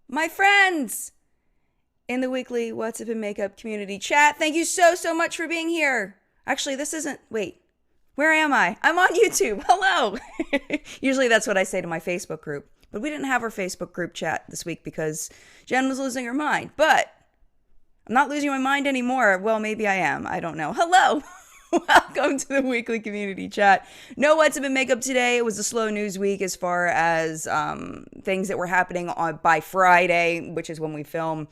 my friends in the weekly What's Up in Makeup community chat. Thank you so much for being here. Actually, this isn't, wait, where am I? I'm on YouTube. Hello. Usually that's what I say to my Facebook group. But we didn't have our Facebook group chat this week because Jen was losing her mind. But I'm not losing my mind anymore. Well, maybe I am. I don't know. Hello. Welcome to the weekly community chat. No What's Up in Makeup today. It was a slow news week as far as things that were happening by Friday, which is when we film.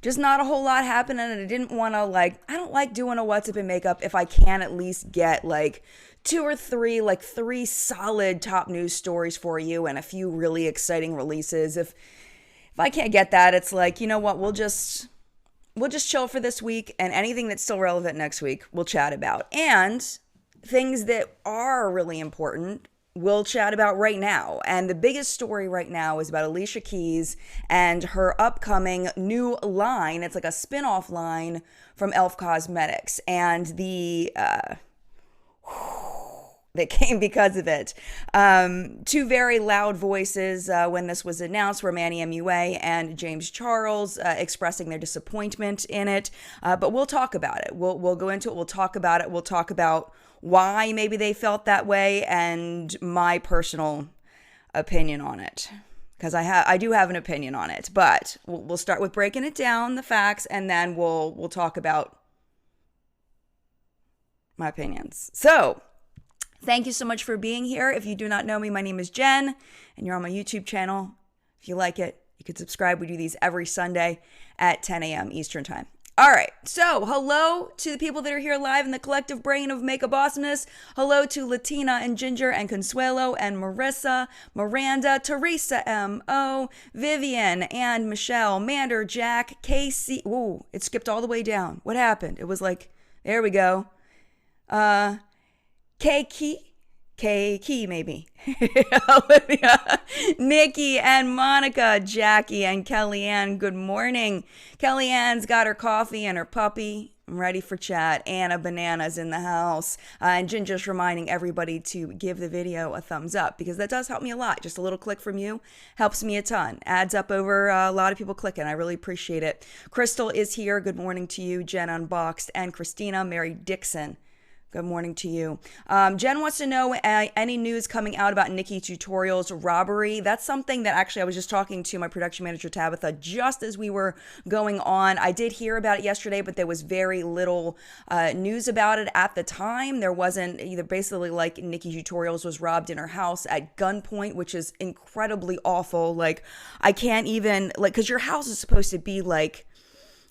Just not a whole lot happening, and I didn't want to, I don't like doing a What's Up in Makeup if I can at least get, two or three solid top news stories for you and a few really exciting releases. If I can't get that, it's you know what, we'll just chill for this week, and anything that's still relevant next week, we'll chat about. And things that are really important, we'll chat about right now. And the biggest story right now is about Alicia Keys and her upcoming new line. It's like a spin-off line from e.l.f. Cosmetics. And that came because of it. Two very loud voices when this was announced were MannyMUA and James Charles expressing their disappointment in it. But we'll talk about it. We'll go into it. We'll talk about it. We'll talk about why maybe they felt that way and my personal opinion on it. Because I do have an opinion on it. But we'll start with breaking it down, the facts, and then we'll talk about my opinions. So, thank you so much for being here. If you do not know me, my name is Jen, and you're on my YouTube channel. If you like it, you can subscribe. We do these every Sunday at 10 a.m. Eastern Time. All right, so hello to the people that are here live in the collective brain of makeup awesomeness. Hello to Latina and Ginger and Consuelo and Marissa, Miranda, Teresa M.O., Vivian and Michelle, Mander, Jack, Casey. Ooh, it skipped all the way down. What happened? It was there we go. Key maybe. Olivia, Nikki and Monica, Jackie and Kellyanne. Good morning. Kellyanne's got her coffee and her puppy. I'm ready for chat. Anna Banana's in the house. And Ginger's reminding everybody to give the video a thumbs up because that does help me a lot. Just a little click from you helps me a ton. Adds up over a lot of people clicking. I really appreciate it. Crystal is here. Good morning to you. Jen Unboxed and Christina Mary Dixon. Good morning to you. Jen wants to know any news coming out about Nikkie Tutorials Robbery. That's something that actually I was just talking to my production manager, Tabitha, just as we were going on. I did hear about it yesterday, but there was very little news about it at the time. There wasn't either. Basically, Nikkie Tutorials was robbed in her house at gunpoint, which is incredibly awful. I can't even, because your house is supposed to be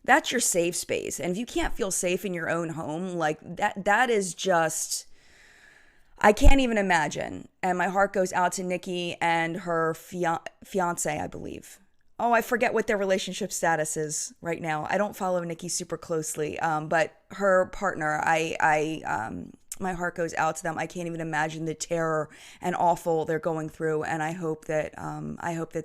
that's your safe space. And if you can't feel safe in your own home, that is just, I can't even imagine. And my heart goes out to Nikkie and her fiance, I believe. Oh, I forget what their relationship status is right now. I don't follow Nikkie super closely, but her partner, my heart goes out to them. I can't even imagine the terror and awful they're going through, and I hope that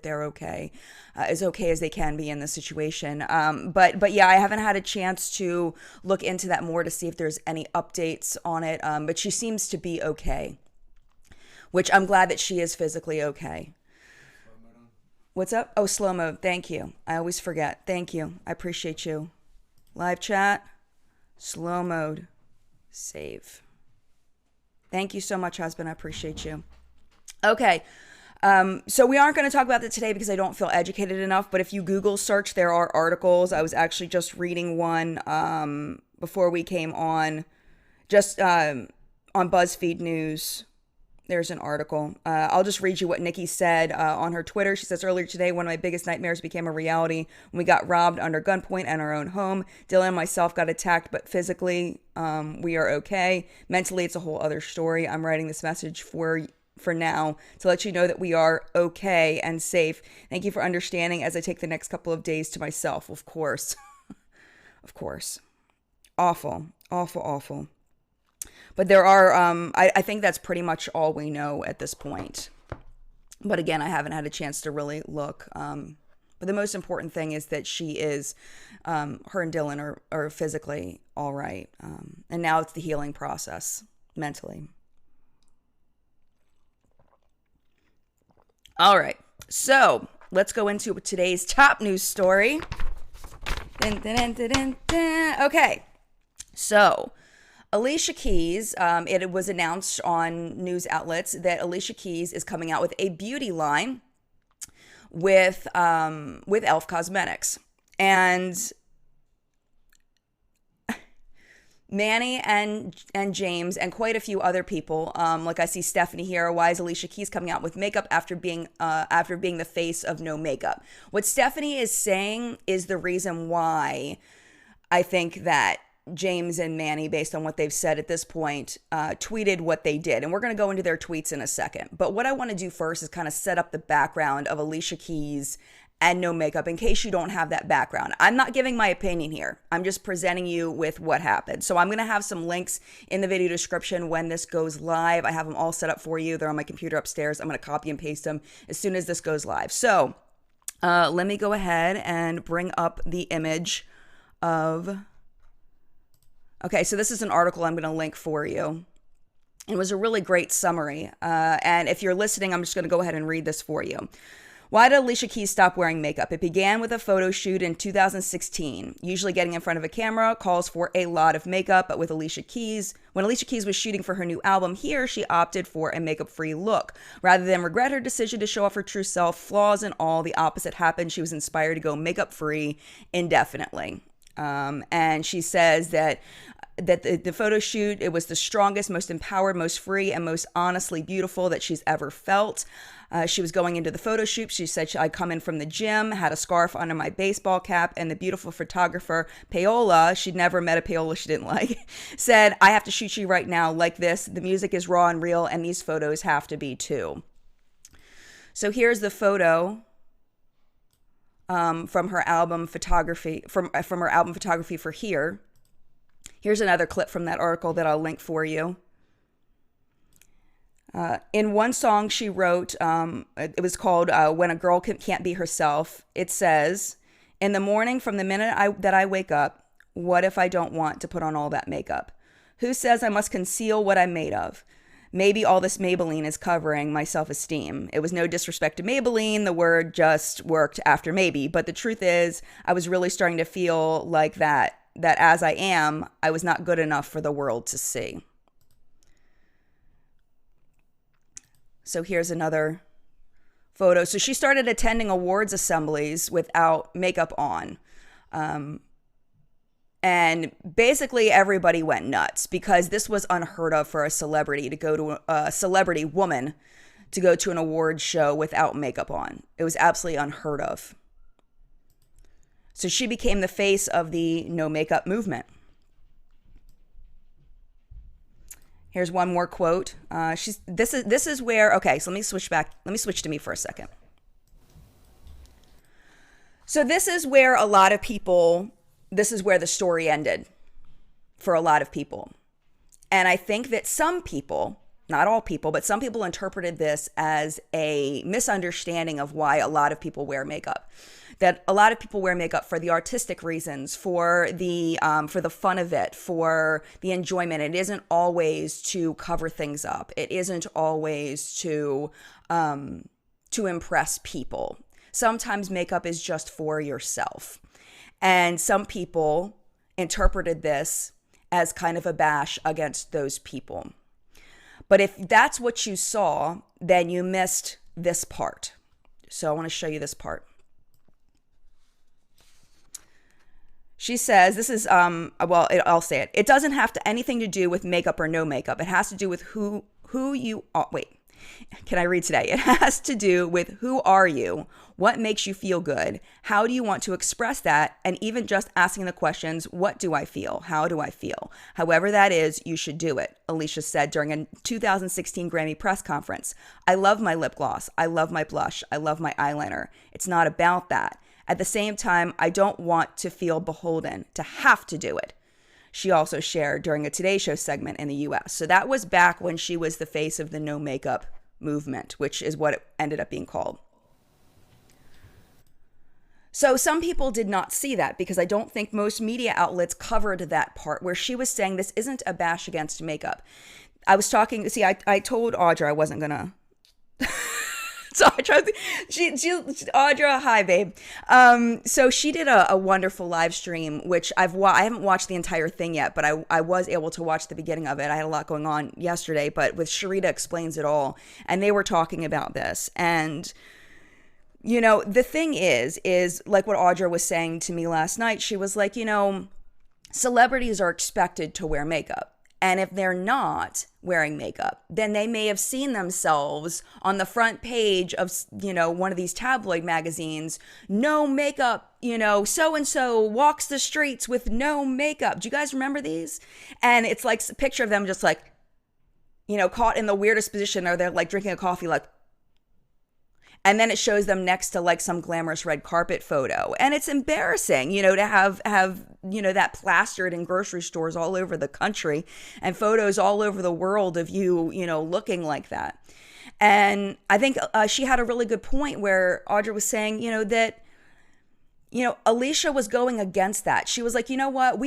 they're okay, as okay as they can be in this situation. But yeah, I haven't had a chance to look into that more to see if there's any updates on it. But she seems to be okay, which I'm glad that she is physically okay. What's up? Oh, slow mode. Thank you. I always forget. Thank you. I appreciate you. Live chat, slow mode, save. Thank you so much, husband. I appreciate you. Okay. So we aren't going to talk about that today because I don't feel educated enough. But if you Google search, there are articles. I was actually just reading one before we came on, just on BuzzFeed News. There's an article. I'll just read you what Nikkie said on her Twitter. She says, earlier today, one of my biggest nightmares became a reality when we got robbed under gunpoint in our own home. Dylan and myself got attacked, but physically, we are okay. Mentally, it's a whole other story. I'm writing this message for now to let you know that we are okay and safe. Thank you for understanding as I take the next couple of days to myself. Of course. Of course. Awful. Awful, awful. But there are, I think that's pretty much all we know at this point. But again, I haven't had a chance to really look. But the most important thing is that she is, her and Dylan are physically all right. And now it's the healing process mentally. All right. So let's go into today's top news story. Okay, so Alicia Keys, it was announced on news outlets that Alicia Keys is coming out with a beauty line with e.l.f. Cosmetics. And Manny and James and quite a few other people, like I see Stephanie here. Why is Alicia Keys coming out with makeup after being the face of no makeup? What Stephanie is saying is the reason why I think that James and Manny, based on what they've said at this point, tweeted what they did. And we're going to go into their tweets in a second. But what I want to do first is kind of set up the background of Alicia Keys and no makeup in case you don't have that background. I'm not giving my opinion here. I'm just presenting you with what happened. So I'm going to have some links in the video description when this goes live. I have them all set up for you. They're on my computer upstairs. I'm going to copy and paste them as soon as this goes live. So let me go ahead and bring up the image of... Okay, so this is an article I'm going to link for you. It was a really great summary. And if you're listening, I'm just going to go ahead and read this for you. Why did Alicia Keys stop wearing makeup? It began with a photo shoot in 2016. Usually getting in front of a camera calls for a lot of makeup, but with Alicia Keys, when Alicia Keys was shooting for her new album Here, she opted for a makeup-free look. Rather than regret her decision to show off her true self, flaws and all, the opposite happened. She was inspired to go makeup-free indefinitely. And she says that the photo shoot, it was the strongest, most empowered, most free, and most honestly beautiful that she's ever felt. She was going into the photo shoot. She said, I come in from the gym, had a scarf under my baseball cap, and the beautiful photographer, Paola, she'd never met a Paola she didn't like, said, I have to shoot you right now like this. The music is raw and real, and these photos have to be too. So here's the photo from her album photography, from her album Photography for Here. Here's another clip from that article that I'll link for you. In one song she wrote, it was called When a Girl Can't Be Herself. It says, in the morning from the minute that I wake up, what if I don't want to put on all that makeup? Who says I must conceal what I'm made of? Maybe all this Maybelline is covering my self-esteem. It was no disrespect to Maybelline. The word just worked after maybe. But the truth is, I was really starting to feel like that as I am, I was not good enough for the world to see. So here's another photo. So she started attending awards assemblies without makeup on. And basically everybody went nuts because this was unheard of for a celebrity to go to a celebrity woman to go to an award show without makeup on. It was absolutely unheard of. So she became the face of the no makeup movement. Here's one more quote. This is where, okay, so let me switch to me for a second. So this is where the story ended for a lot of people. And I think that some people, not all people, but some people interpreted this as a misunderstanding of why a lot of people wear makeup. That a lot of people wear makeup for the artistic reasons, for the fun of it, for the enjoyment. It isn't always to cover things up. It isn't always to impress people. Sometimes makeup is just for yourself. And some people interpreted this as kind of a bash against those people. But if that's what you saw, then you missed this part. So I want to show you this part. She says, this is, I'll say it. It doesn't have anything to do with makeup or no makeup. It has to do with who you are. Wait, can I read today? It has to do with who are you? What makes you feel good? How do you want to express that? And even just asking the questions, what do I feel? How do I feel? However that is, you should do it, Alicia said during a 2016 Grammy press conference. I love my lip gloss. I love my blush. I love my eyeliner. It's not about that. At the same time, I don't want to feel beholden to have to do it. She also shared during a Today Show segment in the US. So that was back when she was the face of the no makeup movement, which is what it ended up being called. So some people did not see that because I don't think most media outlets covered that part where she was saying this isn't a bash against makeup. I was talking, I told Audra I wasn't going to So Audra, hi babe. So she did a wonderful live stream, which I haven't watched the entire thing yet, but I was able to watch the beginning of it. I had a lot going on yesterday, but with Sharita Explains It All, and they were talking about this. And the thing is like what Audra was saying to me last night. She was like, celebrities are expected to wear makeup. And if they're not wearing makeup, then they may have seen themselves on the front page of, one of these tabloid magazines, no makeup, so-and-so walks the streets with no makeup. Do you guys remember these? And it's like a picture of them just like, caught in the weirdest position, or they're like drinking a coffee, like, and then it shows them next to like some glamorous red carpet photo. And it's embarrassing, to have that plastered in grocery stores all over the country and photos all over the world of you, looking like that. And I think she had a really good point where Audra was saying, that, Alicia was going against that. She was like, you know what?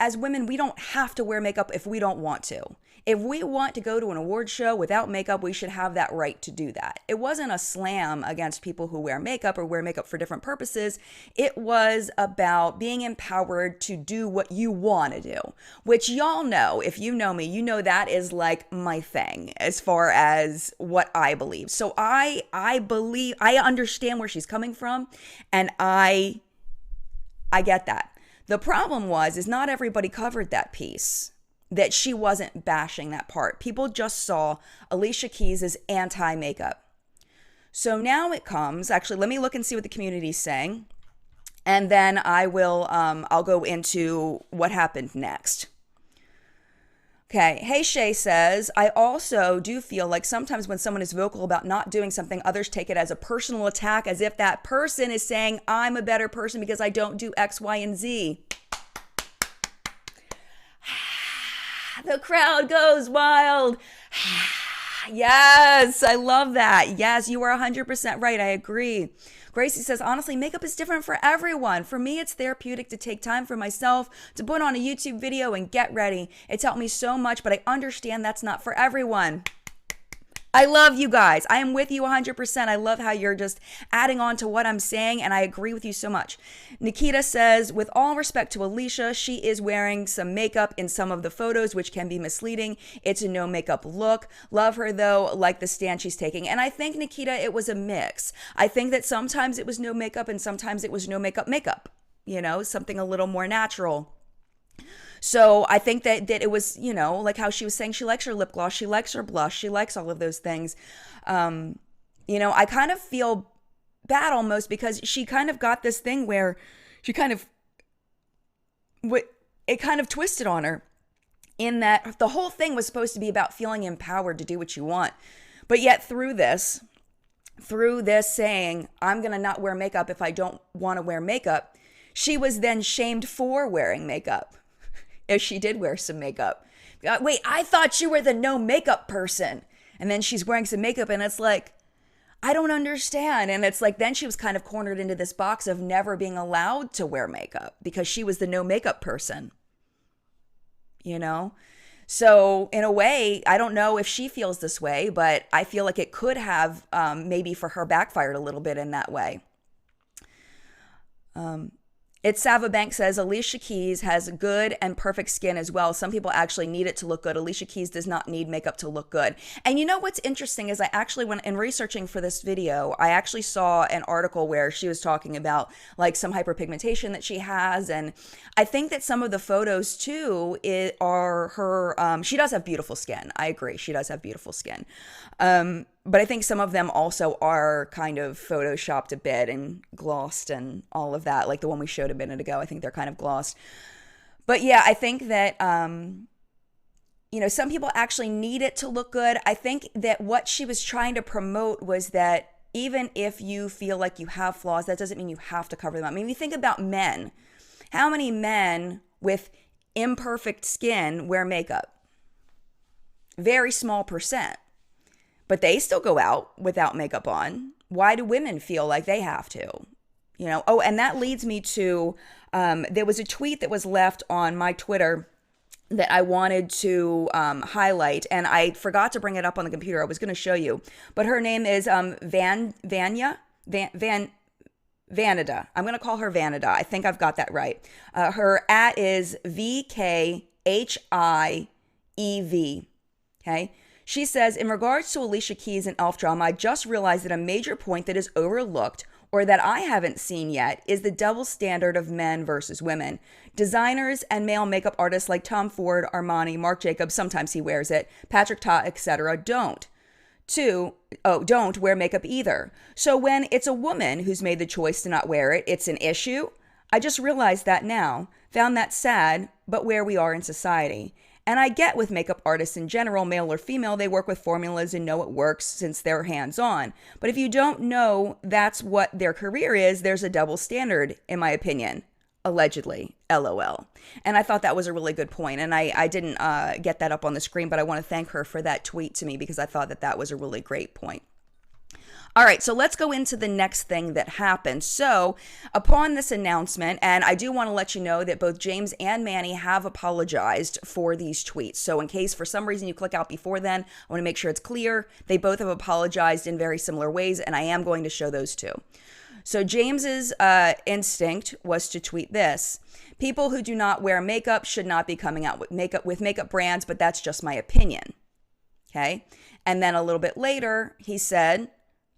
As women, we don't have to wear makeup if we don't want to. If we want to go to an award show without makeup, we should have that right to do that. It wasn't a slam against people who wear makeup or wear makeup for different purposes. It was about being empowered to do what you want to do, which y'all know, if you know me, that is like my thing as far as what I believe. So I understand where she's coming from, and I get that. The problem is not everybody covered that piece, that she wasn't bashing that part. People just saw Alicia Keys as anti-makeup. So now it comes, actually, let me look and see what the community's saying. And then I'll go into what happened next. Okay, Hey Shay says, I also do feel like sometimes when someone is vocal about not doing something, others take it as a personal attack, as if that person is saying, I'm a better person because I don't do X, Y, and Z. The crowd goes wild. Yes, I love that. Yes, you are 100% right. I agree. Gracie says, honestly, makeup is different for everyone. For me, it's therapeutic to take time for myself, to put on a YouTube video and get ready. It's helped me so much, but I understand that's not for everyone. I love you guys. I am with you 100%. I love how you're just adding on to what I'm saying, and I agree with you so much. Nikita says, with all respect to Alicia, she is wearing some makeup in some of the photos, which can be misleading. It's a no makeup look. Love her though, like the stand she's taking. And I think, Nikita, it was a mix. I think that sometimes it was no makeup and sometimes it was no makeup, something a little more natural. So I think that it was, like how she was saying, she likes her lip gloss, she likes her blush, she likes all of those things. I kind of feel bad almost because she kind of got this thing where she it kind of twisted on her, in that the whole thing was supposed to be about feeling empowered to do what you want. But yet through this saying, I'm going to not wear makeup if I don't want to wear makeup, she was then shamed for wearing makeup. If she did wear some makeup. Wait, I thought you were the no makeup person. And then she's wearing some makeup and it's like, I don't understand. And it's like, then she was kind of cornered into this box of never being allowed to wear makeup because she was the no makeup person. So in a way, I don't know if she feels this way, but I feel like it could have maybe for her backfired a little bit in that way. It's Savabank says, Alicia Keys has good and perfect skin as well. Some people actually need it to look good. Alicia Keys does not need makeup to look good. And you know what's interesting is I actually, when in researching for this video, I actually saw an article where she was talking about like some hyperpigmentation that she has. And I think that some of the photos too are her, she does have beautiful skin. I agree. She does have beautiful skin. But I think some of them also are kind of photoshopped a bit and glossed and all of that. Like the one we showed a minute ago, I think they're kind of glossed. But yeah, I think that, some people actually need it to look good. I think that what she was trying to promote was that even if you feel like you have flaws, that doesn't mean you have to cover them up. I mean, you think about men. How many men with imperfect skin wear makeup? Very small percent. But they still go out without makeup on. Why do women feel like they have to? Oh, and that leads me to, there was a tweet that was left on my Twitter that I wanted to highlight, and I forgot to bring it up on the computer. I was going to show you, but her name is Vanida. I'm going to call her Vanida. I think I've got that right. Her @ is VKHIEV. Okay. She says, in regards to Alicia Keys and Elf drama, I just realized that a major point that is overlooked or that I haven't seen yet is the double standard of men versus women. Designers and male makeup artists like Tom Ford, Armani, Marc Jacobs, sometimes he wears it, Patrick Ta, etc. don't wear makeup either. So when it's a woman who's made the choice to not wear it, it's an issue. I just realized that now, found that sad, but where we are in society. And I get with makeup artists in general, male or female, they work with formulas and know it works since they're hands-on. But if you don't know that's what their career is, there's a double standard, in my opinion. Allegedly, LOL. And I thought that was a really good point. And I didn't get that up on the screen, but I want to thank her for that tweet to me because I thought that was a really great point. All right, so let's go into the next thing that happened. So upon this announcement, and I do want to let you know that both James and Manny have apologized for these tweets. So in case for some reason you click out before then, I want to make sure it's clear. They both have apologized in very similar ways, and I am going to show those too. So James's instinct was to tweet this: people who do not wear makeup should not be coming out with makeup brands, but that's just my opinion. Okay. And then a little bit later, he said,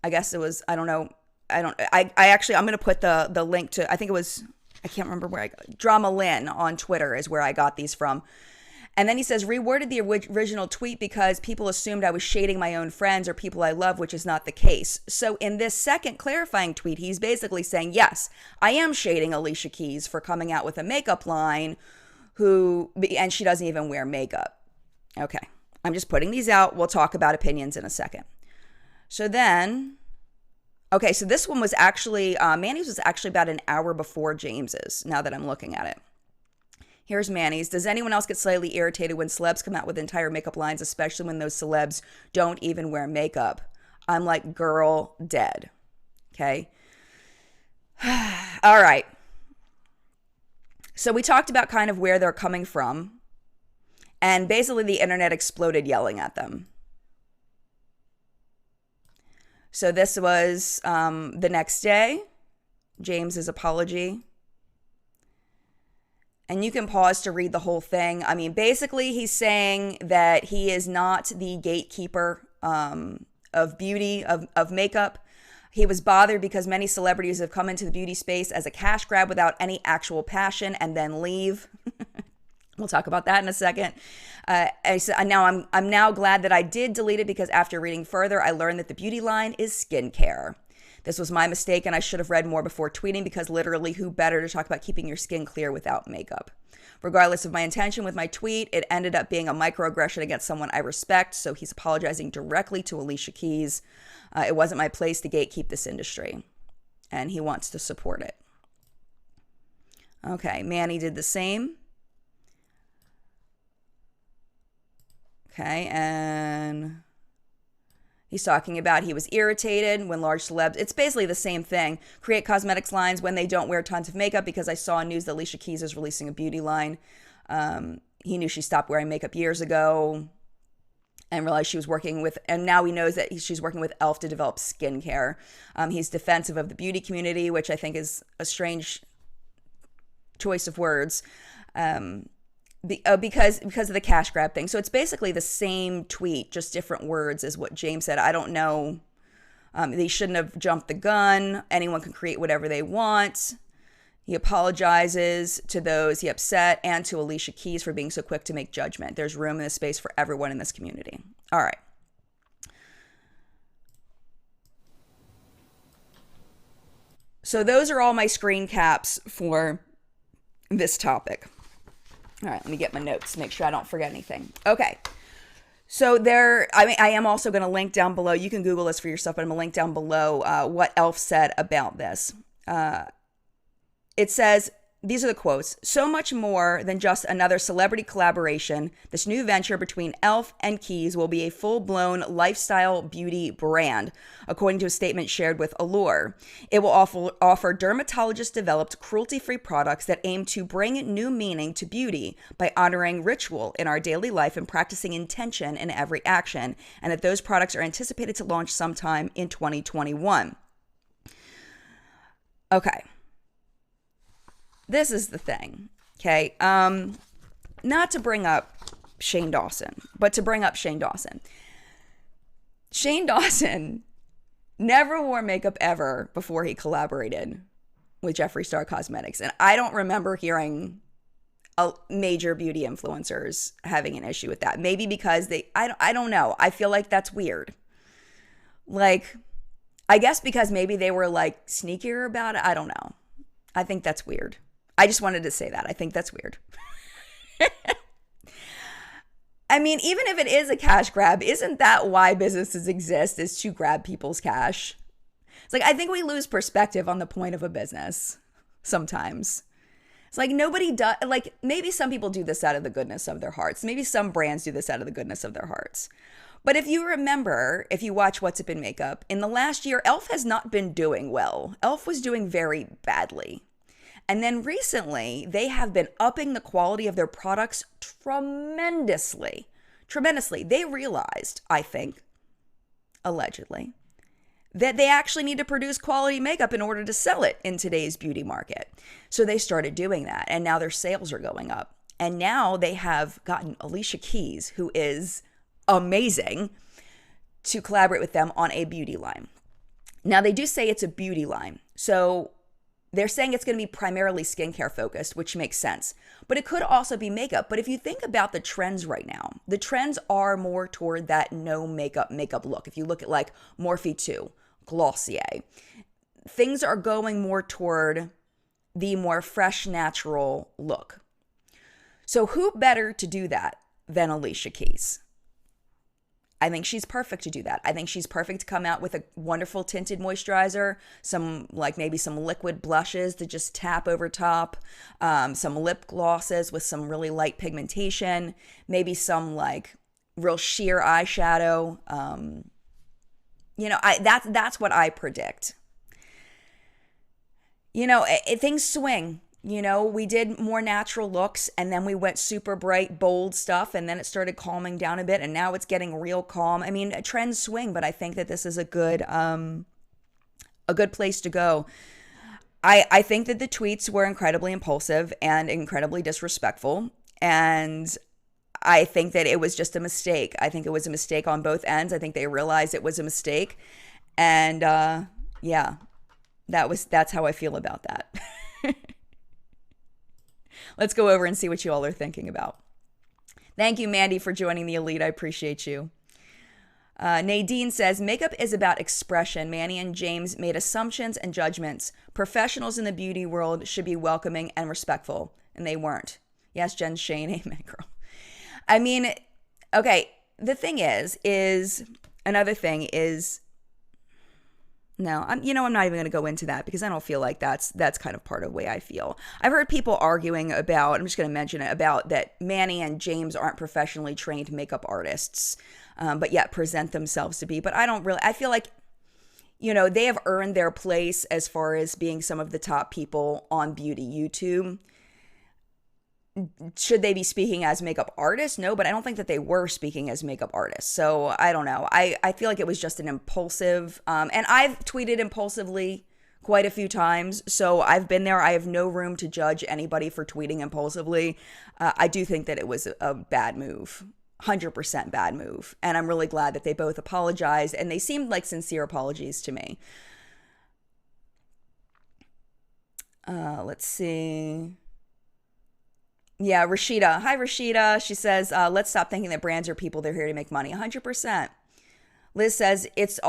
I guess it was, I don't know. I actually, I'm going to put the link to, I think it was, I can't remember where I got, Drama Lynn on Twitter is where I got these from. And then he says, reworded the original tweet because people assumed I was shading my own friends or people I love, which is not the case. So in this second clarifying tweet, he's basically saying, yes, I am shading Alicia Keys for coming out with a makeup line and she doesn't even wear makeup. Okay. I'm just putting these out. We'll talk about opinions in a second. So then, okay, so this one was actually, Manny's was actually about an hour before James's, now that I'm looking at it. Here's Manny's. Does anyone else get slightly irritated when celebs come out with entire makeup lines, especially when those celebs don't even wear makeup? I'm like, girl, dead. Okay. All right. So we talked about kind of where they're coming from, and basically the internet exploded yelling at them. So this was the next day, James's apology. And you can pause to read the whole thing. I mean, basically, he's saying that he is not the gatekeeper of beauty, of makeup. He was bothered because many celebrities have come into the beauty space as a cash grab without any actual passion and then leave. We'll talk about that in a second. I'm now glad that I did delete it because after reading further, I learned that the beauty line is skincare. This was my mistake, and I should have read more before tweeting because literally who better to talk about keeping your skin clear without makeup? Regardless of my intention with my tweet, it ended up being a microaggression against someone I respect, so he's apologizing directly to Alicia Keys. It wasn't my place to gatekeep this industry, and he wants to support it. Okay, Manny did the same. Okay, and he's talking about he was irritated when large celebs, it's basically the same thing, create cosmetics lines when they don't wear tons of makeup because I saw news that Alicia Keys is releasing a beauty line. He knew she stopped wearing makeup years ago and realized she was working with, and now he knows that she's working with e.l.f. to develop skincare. He's defensive of the beauty community, which I think is a strange choice of words. Because of the cash grab thing. So it's basically the same tweet, just different words is what James said. I don't know. They shouldn't have jumped the gun. Anyone can create whatever they want. He apologizes to those he upset and to Alicia Keys for being so quick to make judgment. There's room in this space for everyone in this community. All right. So those are all my screen caps for this topic. All right, let me get my notes, make sure I don't forget anything. Okay, so I am also going to link down below. You can Google this for yourself, but I'm going to link down below what e.l.f. said about this. It says, these are the quotes. So much more than just another celebrity collaboration, this new venture between e.l.f. and Keys will be a full-blown lifestyle beauty brand, according to a statement shared with Allure. It will offer dermatologist-developed, cruelty-free products that aim to bring new meaning to beauty by honoring ritual in our daily life and practicing intention in every action, and that those products are anticipated to launch sometime in 2021. Okay. This is the thing, okay? Not to bring up Shane Dawson, but to bring up Shane Dawson. Shane Dawson never wore makeup ever before he collaborated with Jeffree Star Cosmetics. And I don't remember hearing major beauty influencers having an issue with that. Maybe because I don't know. I feel like that's weird. Like, I guess because maybe they were like sneakier about it. I don't know. I think that's weird. I just wanted to say that. I think that's weird. I mean, even if it is a cash grab, isn't that why businesses exist, is to grab people's cash? It's like, I think we lose perspective on the point of a business sometimes. It's like nobody does, like maybe some people do this out of the goodness of their hearts. Maybe some brands do this out of the goodness of their hearts. But if you remember, if you watch What's Up in Makeup, in the last year, e.l.f. has not been doing well. e.l.f. was doing very badly. And then recently, they have been upping the quality of their products tremendously. They realized, I think, allegedly, that they actually need to produce quality makeup in order to sell it in today's beauty market. So they started doing that, and now their sales are going up. And now they have gotten Alicia Keys, who is amazing, to collaborate with them on a beauty line. Now, they do say it's a beauty line. So they're saying it's going to be primarily skincare focused, which makes sense. But it could also be makeup. But if you think about the trends right now, the trends are more toward that no makeup look. If you look at like Morphe 2, Glossier, things are going more toward the more fresh, natural look. So who better to do that than Alicia Keys? I think she's perfect to do that. I think she's perfect to come out with a wonderful tinted moisturizer, some like maybe some liquid blushes to just tap over top, some lip glosses with some really light pigmentation, maybe some like real sheer eyeshadow. That's what I predict. Things swing. We did more natural looks, and then we went super bright, bold stuff, and then it started calming down a bit, and now it's getting real calm. I mean, trends swing, but I think that this is a good place to go. I think that the tweets were incredibly impulsive and incredibly disrespectful, and I think that it was just a mistake. I think it was a mistake on both ends. I think they realized it was a mistake, and that's how I feel about that. Let's go over and see what you all are thinking about. Thank you, Mandy, for joining the elite. I appreciate you. Nadine says, makeup is about expression. Manny and James made assumptions and judgments. Professionals in the beauty world should be welcoming and respectful, and they weren't. Yes, Jen Shane, amen, girl. I mean, okay, the thing is another thing is, no, I'm not even going to go into that because I don't feel like that's kind of part of the way I feel. I've heard people arguing about, I'm just going to mention it, about that Manny and James aren't professionally trained makeup artists, but yet present themselves to be. But I feel like, they have earned their place as far as being some of the top people on beauty YouTube. Should they be speaking as makeup artists? No, but I don't think that they were speaking as makeup artists. So I don't know. I feel like it was just an impulsive, and I've tweeted impulsively quite a few times. So I've been there. I have no room to judge anybody for tweeting impulsively. I do think that it was a bad move, 100% bad move. And I'm really glad that they both apologized, and they seemed like sincere apologies to me. Let's see. Yeah, Rashida. Hi, Rashida. She says, let's stop thinking that brands are people. They're here to make money. 100%. Liz says, if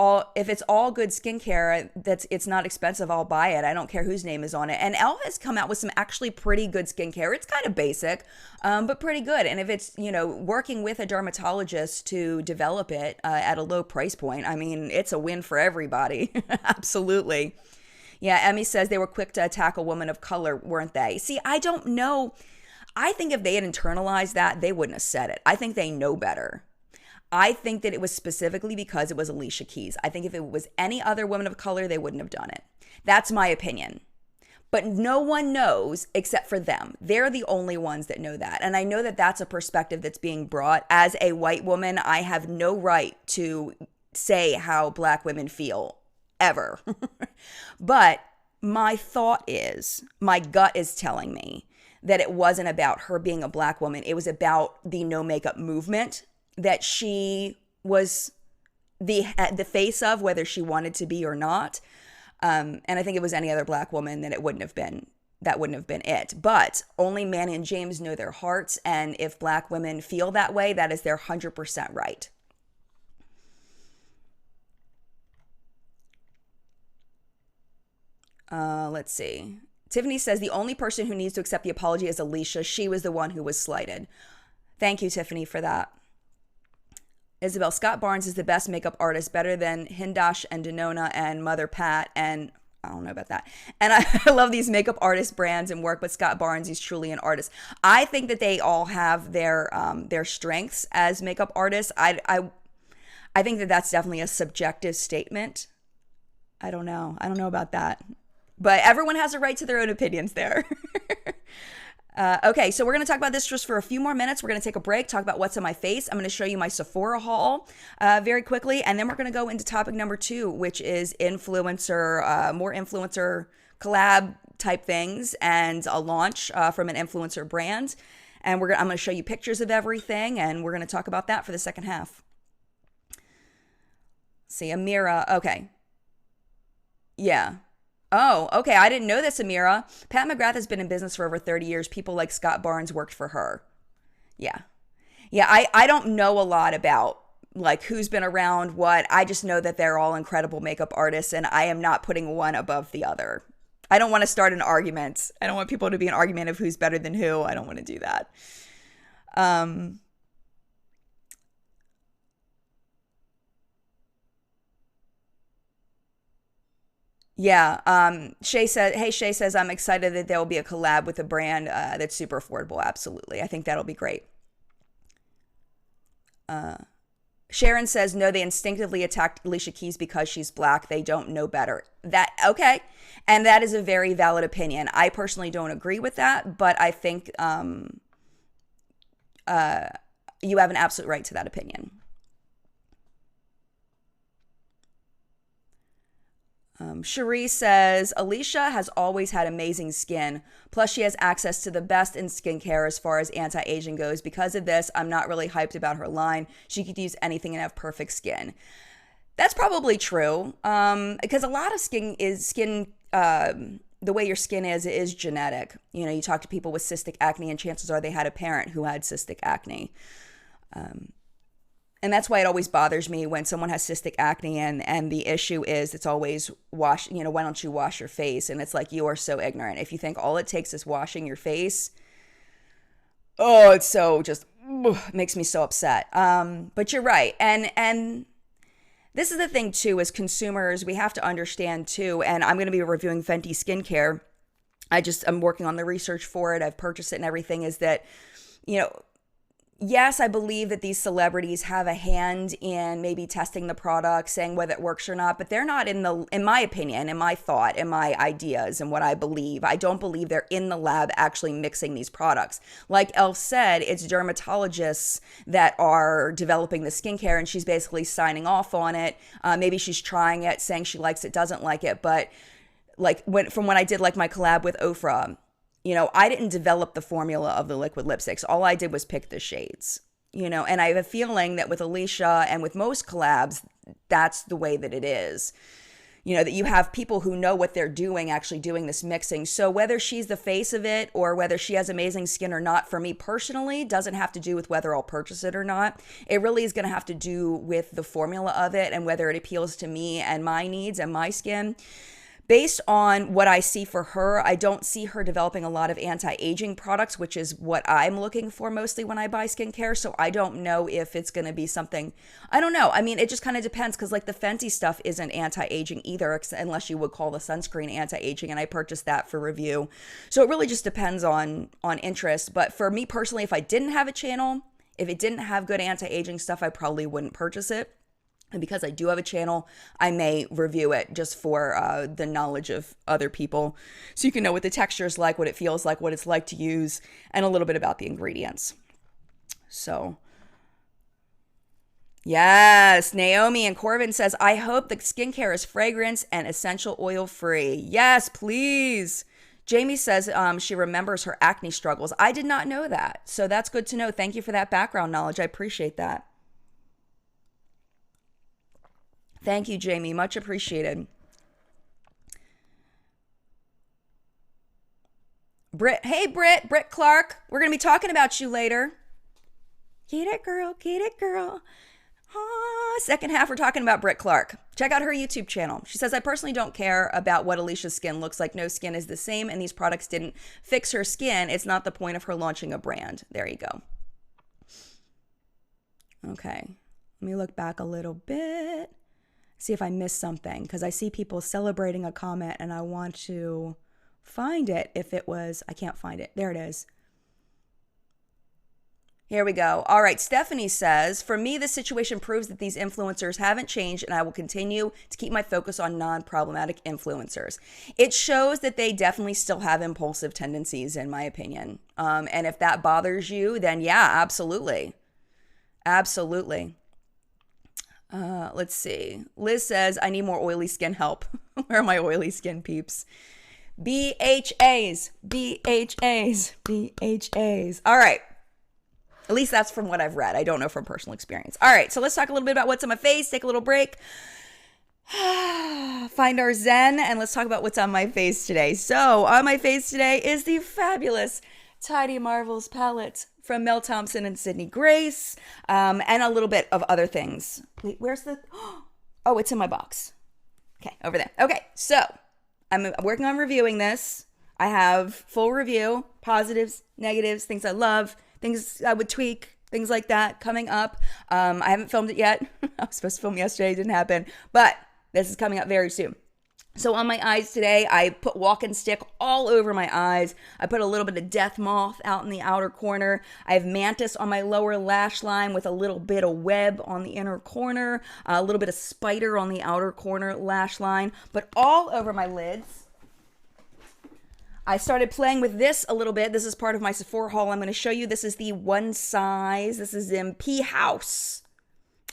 it's all good skincare, it's not expensive, I'll buy it. I don't care whose name is on it. And Elle has come out with some actually pretty good skincare. It's kind of basic, but pretty good. And if it's, working with a dermatologist to develop it at a low price point, I mean, it's a win for everybody. Absolutely. Yeah, Emmy says they were quick to attack a woman of color, weren't they? See, I don't know. I think if they had internalized that, they wouldn't have said it. I think they know better. I think that it was specifically because it was Alicia Keys. I think if it was any other woman of color, they wouldn't have done it. That's my opinion. But no one knows except for them. They're the only ones that know that. And I know that that's a perspective that's being brought. As a white woman, I have no right to say how black women feel, ever. But my thought is, my gut is telling me that it wasn't about her being a black woman. It was about the no makeup movement that she was the face of, whether she wanted to be or not. And I think if it was any other black woman, then that wouldn't have been it. But only Manny and James know their hearts. And if black women feel that way, that is their 100% right. Let's see. Tiffany says the only person who needs to accept the apology is Alicia. She was the one who was slighted. Thank you, Tiffany, for that. Isabel, Scott Barnes is the best makeup artist, better than Hindash and Denona and Mother Pat, and I don't know about that. And I love these makeup artist brands and work, but Scott Barnes, he's truly an artist. I think that they all have their strengths as makeup artists. I think that that's definitely a subjective statement. I don't know about that. But everyone has a right to their own opinions there. Okay, so we're going to talk about this just for a few more minutes. We're going to take a break, talk about what's on my face. I'm going to show you my Sephora haul very quickly, and then we're going to go into topic number 2, which is influencer, more influencer collab type things, and a launch from an influencer brand. And I'm going to show you pictures of everything, and we're going to talk about that for the second half. See, Amira, okay. Yeah. Oh, okay. I didn't know this, Amira. Pat McGrath has been in business for over 30 years. People like Scott Barnes worked for her. Yeah. Yeah, I don't know a lot about like who's been around what. I just know that they're all incredible makeup artists, and I am not putting one above the other. I don't want to start an argument. I don't want people to be an argument of who's better than who. I don't want to do that. Yeah. Shay says, I'm excited that there will be a collab with a brand that's super affordable. Absolutely. I think that'll be great. Sharon says, no, they instinctively attacked Alicia Keys because she's black. They don't know better. Okay. And that is a very valid opinion. I personally don't agree with that, but I think you have an absolute right to that opinion. Cherie says, Alicia has always had amazing skin. Plus, she has access to the best in skincare as far as anti-aging goes. Because of this, I'm not really hyped about her line. She could use anything and have perfect skin. That's probably true. Because a lot of the way your skin is genetic. You know, you talk to people with cystic acne, and chances are they had a parent who had cystic acne. And that's why it always bothers me when someone has cystic acne and the issue is it's always why don't you wash your face? And it's like, you are so ignorant. If you think all it takes is washing your face, it's so just makes me so upset. But you're right. And this is the thing too, as consumers, we have to understand too, and I'm going to be reviewing Fenty skincare. I'm working on the research for it. I've purchased it and everything, is that, yes, I believe that these celebrities have a hand in maybe testing the product, saying whether it works or not, but they're not in my opinion, in my thought, in my ideas, and what I believe. I don't believe they're in the lab actually mixing these products. Like Elle said, it's dermatologists that are developing the skincare, and she's basically signing off on it. Maybe she's trying it, saying she likes it, doesn't like it, but like from when I did like my collab with Ofra, I didn't develop the formula of the liquid lipsticks. All I did was pick the shades, and I have a feeling that with Alicia and with most collabs, that's the way that it is. That you have people who know what they're doing, actually doing this mixing. So whether she's the face of it or whether she has amazing skin or not, for me personally, doesn't have to do with whether I'll purchase it or not. It really is going to have to do with the formula of it and whether it appeals to me and my needs and my skin. Based on what I see for her, I don't see her developing a lot of anti-aging products, which is what I'm looking for mostly when I buy skincare. So I don't know if it's going to be something, I don't know. I mean, it just kind of depends, because like the Fenty stuff isn't anti-aging either, unless you would call the sunscreen anti-aging, and I purchased that for review. So it really just depends on interest. But for me personally, if I didn't have a channel, if it didn't have good anti-aging stuff, I probably wouldn't purchase it. And because I do have a channel, I may review it just for the knowledge of other people, so you can know what the texture is like, what it feels like, what it's like to use, and a little bit about the ingredients. So, yes, Naomi and Corbin says, I hope the skincare is fragrance and essential oil free. Yes, please. Jamie says she remembers her acne struggles. I did not know that, so that's good to know. Thank you for that background knowledge. I appreciate that. Thank you, Jamie. Much appreciated. Brit. Hey, Brit. Brit Clarke. We're going to be talking about you later. Get it, girl. Get it, girl. Second half, we're talking about Brit Clarke. Check out her YouTube channel. She says, I personally don't care about what Alicia's skin looks like. No skin is the same, and these products didn't fix her skin. It's not the point of her launching a brand. There you go. Okay. Let me look back a little bit. See if I missed something, because I see people celebrating a comment and I want to find it. If it was, I can't find it. There it is. Here we go. All right. Stephanie says, for me, this situation proves that these influencers haven't changed, and I will continue to keep my focus on non-problematic influencers. It shows that they definitely still have impulsive tendencies, in my opinion. And if that bothers you, then yeah, absolutely. Absolutely. Let's see. Liz says, I need more oily skin help. Where are my oily skin peeps? BHAs, BHAs, BHAs. All right. At least that's from what I've read. I don't know from personal experience. All right. So let's talk a little bit about what's on my face. Take a little break. Find our zen, and let's talk about what's on my face today. So on my face today is the fabulous Tidy Marvels palette from Mel Thompson and Sydney Grace, and a little bit of other things. Wait, where's the... Oh, it's in my box. Okay, over there. Okay, so I'm working on reviewing this. I have full review, positives, negatives, things I love, things I would tweak, things like that coming up. I haven't filmed it yet. I was supposed to film yesterday, it didn't happen, but this is coming up very soon. So on my eyes today, I put walking stick all over my eyes. I put a little bit of death moth out in the outer corner. I have mantis on my lower lash line with a little bit of web on the inner corner, a little bit of spider on the outer corner lash line, but all over my lids. I started playing with this a little bit. This is part of my Sephora haul. I'm going to show you. This is the One Size. This is in P House.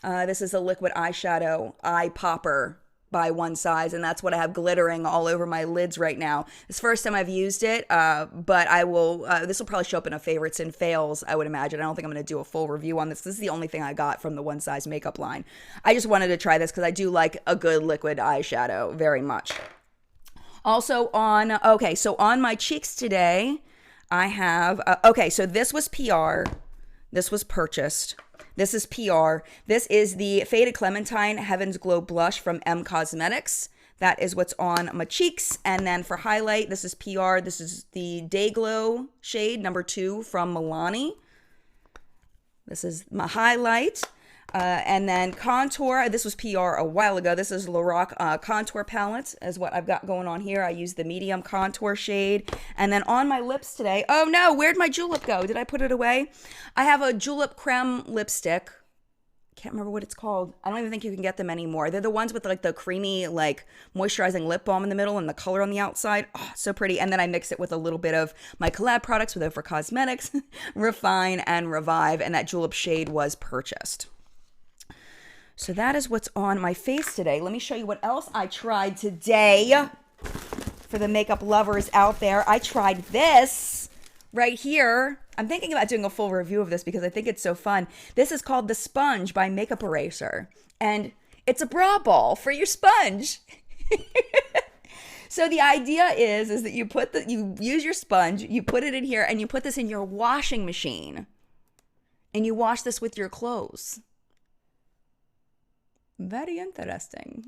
This is a liquid eyeshadow eye popper by One Size, and that's what I have glittering all over my lids right now. It's the first time I've used it, but I will, this will probably show up in a favorites and fails, I would imagine. I don't think I'm going to do a full review on this. This is the only thing I got from the One Size makeup line. I just wanted to try this because I do like a good liquid eyeshadow very much. Also so on my cheeks today, I have, so this was PR. This was purchased. This is PR. This is the Faded Clementine Heaven's Glow Blush from M Cosmetics. That is what's on my cheeks. And then for highlight, this is PR. This is the Day Glow shade, number 2 from Milani. This is my highlight. And then contour, this was PR a while ago. This is Lorac contour palette is what I've got going on here. I use the medium contour shade. And then on my lips today, oh no, where'd my julep go? Did I put it away? I have a julep creme lipstick. Can't remember what it's called. I don't even think you can get them anymore. They're the ones with like the creamy, like moisturizing lip balm in the middle and the color on the outside. Oh, so pretty. And then I mix it with a little bit of my collab products with Ofra Cosmetics, Refine and Revive. And that julep shade was purchased. So that is what's on my face today. Let me show you what else I tried today for the makeup lovers out there. I tried this right here. I'm thinking about doing a full review of this because I think it's so fun. This is called the Sponge by Makeup Eraser. And it's a bra ball for your sponge. So the idea is that you use your sponge, you put it in here, and you put this in your washing machine. And you wash this with your clothes. Very interesting.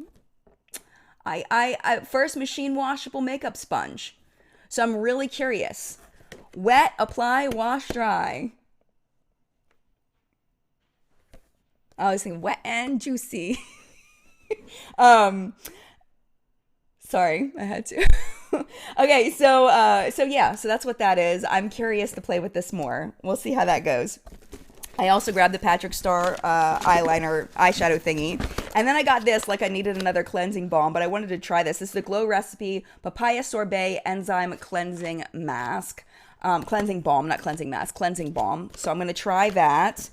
I first machine washable makeup sponge. So I'm really curious. Wet, apply, wash, dry. I was thinking wet and juicy. Sorry, I had to. Okay, so that's what that is. I'm curious to play with this more. We'll see how that goes. I also grabbed the Patrick Star eyeshadow thingy. And then I got this, like I needed another cleansing balm, but I wanted to try this. This is the Glow Recipe Papaya Sorbet Enzyme Cleansing Mask. Cleansing balm, not cleansing mask, cleansing balm. So I'm going to try that.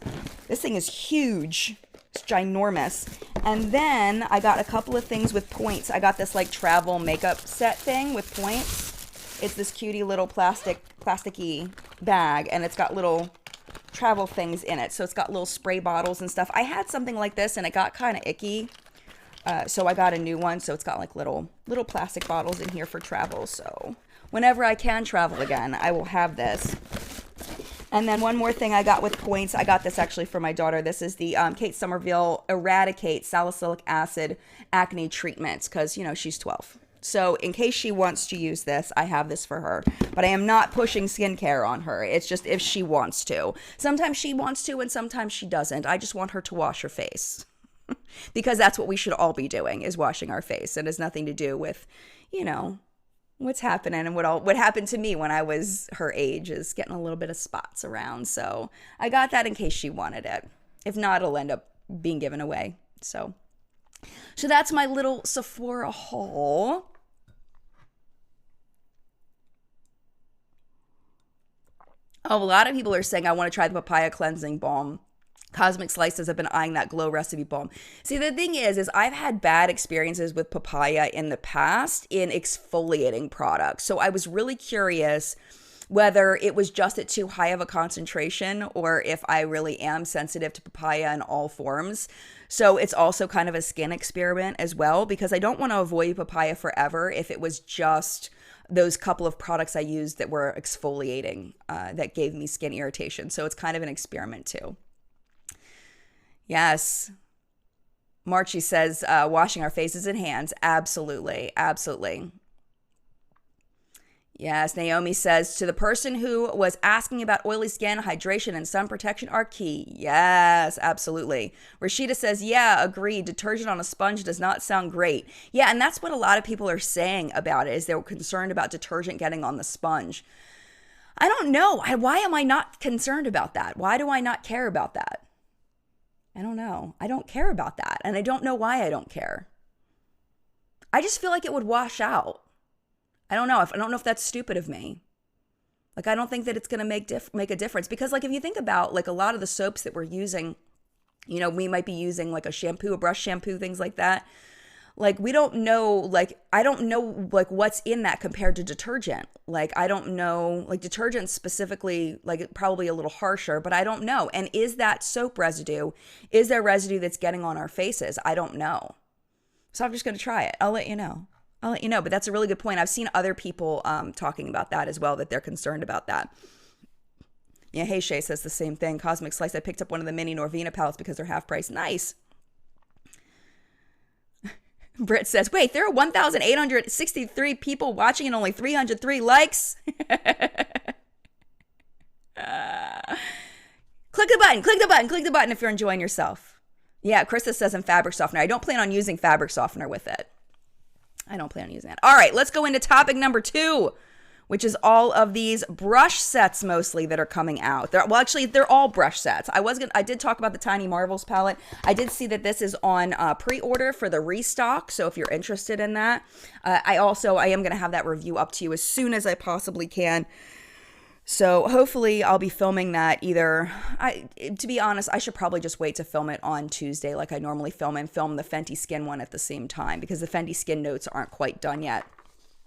This thing is huge. It's ginormous. And then I got a couple of things with points. I got this like travel makeup set thing with points. It's this cutie little plasticky bag, and it's got little travel things in it. So it's got little spray bottles and stuff. I had something like this and it got kind of icky. So I got a new one. So it's got like little plastic bottles in here for travel. So whenever I can travel again, I will have this. And then one more thing I got with points. I got this actually for my daughter. This is the Kate Somerville Eradicate Salicylic Acid Acne Treatments, because, you know, she's 12. So in case she wants to use this, I have this for her. But I am not pushing skincare on her. It's just if she wants to. Sometimes she wants to and sometimes she doesn't. I just want her to wash her face. Because that's what we should all be doing, is washing our face. It has nothing to do with, you know, what's happening and what happened to me when I was her age is getting a little bit of spots around. So I got that in case she wanted it. If not, it'll end up being given away. So that's my little Sephora haul. Oh, a lot of people are saying I want to try the papaya cleansing balm. Cosmic Slices have been eyeing that Glow Recipe balm. See, the thing is I've had bad experiences with papaya in the past in exfoliating products. So I was really curious whether it was just at too high of a concentration or if I really am sensitive to papaya in all forms. So it's also kind of a skin experiment as well, because I don't want to avoid papaya forever if it was just those couple of products I used that were exfoliating that gave me skin irritation. So it's kind of an experiment too. Yes. Marchie says, washing our faces and hands. Absolutely. Absolutely. Yes. Naomi says, to the person who was asking about oily skin, hydration and sun protection are key. Yes, absolutely. Rashida says, yeah, agreed. Detergent on a sponge does not sound great. Yeah, and that's what a lot of people are saying about it, is they're concerned about detergent getting on the sponge. I don't know. Why am I not concerned about that? Why do I not care about that? I don't know. I don't care about that. And I don't know why I don't care. I just feel like it would wash out. I don't know if that's stupid of me. Like, I don't think that it's going to make a difference, because like, if you think about like a lot of the soaps that we're using, you know, we might be using like a shampoo, a brush shampoo, things like that. Like, we don't know, like, I don't know like what's in that compared to detergent. Like, I don't know, like detergent specifically, like probably a little harsher, but I don't know. And is that soap residue? Is there residue that's getting on our faces? I don't know. So I'm just going to try it. I'll let you know. But that's a really good point. I've seen other people talking about that as well, that they're concerned about that. Yeah, Hey Shay says the same thing. Cosmic Slice, I picked up one of the mini Norvina palettes because they're half price. Nice. Brit says, wait, there are 1,863 people watching and only 303 likes? Click the button if you're enjoying yourself. Yeah, Krista says in fabric softener. I don't plan on using fabric softener with it. I don't plan on using that. All right, let's go into topic number 2, which is all of these brush sets mostly that are coming out. They're all brush sets. I did talk about the Tiny Marvels palette. I did see that this is on pre-order for the restock, so if you're interested in that. I am going to have that review up to you as soon as I possibly can. So hopefully I'll be filming that to be honest, I should probably just wait to film it on Tuesday like I normally film, and film the Fenty Skin one at the same time, because the Fenty Skin notes aren't quite done yet.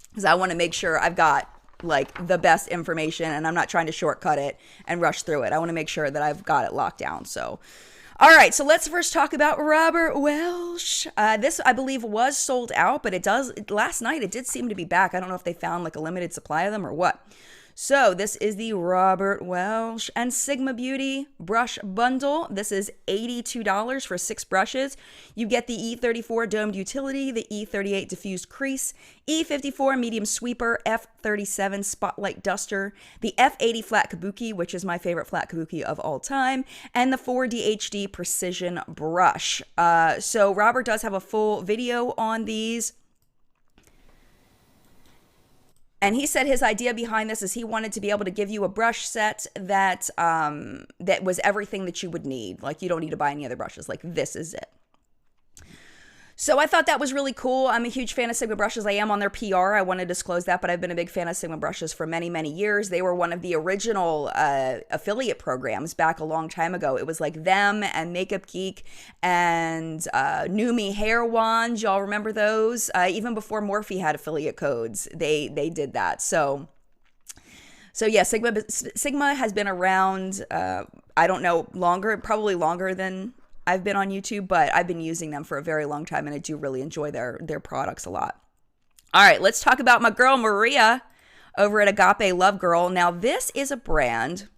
Because I want to make sure I've got like the best information and I'm not trying to shortcut it and rush through it. I want to make sure that I've got it locked down. So, all right, so let's first talk about Robert Welsh. This, I believe, was sold out, but last night it did seem to be back. I don't know if they found like a limited supply of them or what. So this is the Robert Welsh and Sigma Beauty brush bundle. This is $82 for 6 brushes. You get the E34 domed utility, the E38 diffused crease, E54 medium sweeper, F37 spotlight duster, the F80 flat kabuki, which is my favorite flat kabuki of all time, and the 4D HD precision brush. So Robert does have a full video on these. And he said his idea behind this is he wanted to be able to give you a brush set that that was everything that you would need. Like, you don't need to buy any other brushes. Like, this is it. So I thought that was really cool. I'm a huge fan of Sigma brushes. I am on their PR. I want to disclose that, but I've been a big fan of Sigma brushes for many, many years. They were one of the original affiliate programs back a long time ago. It was like them and Makeup Geek and Numi Hair Wand. Y'all remember those? Even before Morphe had affiliate codes, they did that. So yeah, Sigma has been around, I don't know, probably longer than I've been on YouTube, but I've been using them for a very long time, and I do really enjoy their products a lot. All right, let's talk about my girl Maria over at AgapeLoveGirl. Now, this is a brand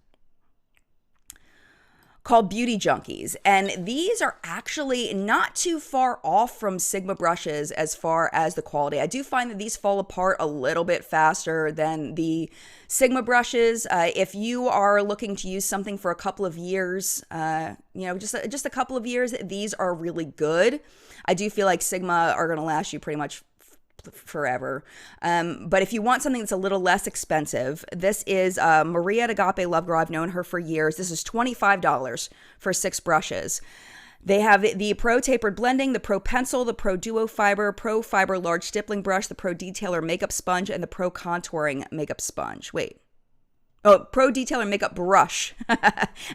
called BeautyJunkees, and these are actually not too far off from Sigma brushes as far as the quality. I do find that these fall apart a little bit faster than the Sigma brushes. If you are looking to use something for a couple of years, just a couple of years, these are really good. I do feel like Sigma are going to last you pretty much forever. But if you want something that's a little less expensive, this is Maria at AgapeLoveGirl. I've known her for years. This is $25 for 6 brushes. They have the Pro Tapered Blending, the Pro Pencil, the Pro Duo Fiber, Pro Fiber Large Stippling Brush, the Pro Detailer Makeup Sponge, and the Pro Contouring Makeup Sponge. Pro Detailer Makeup Brush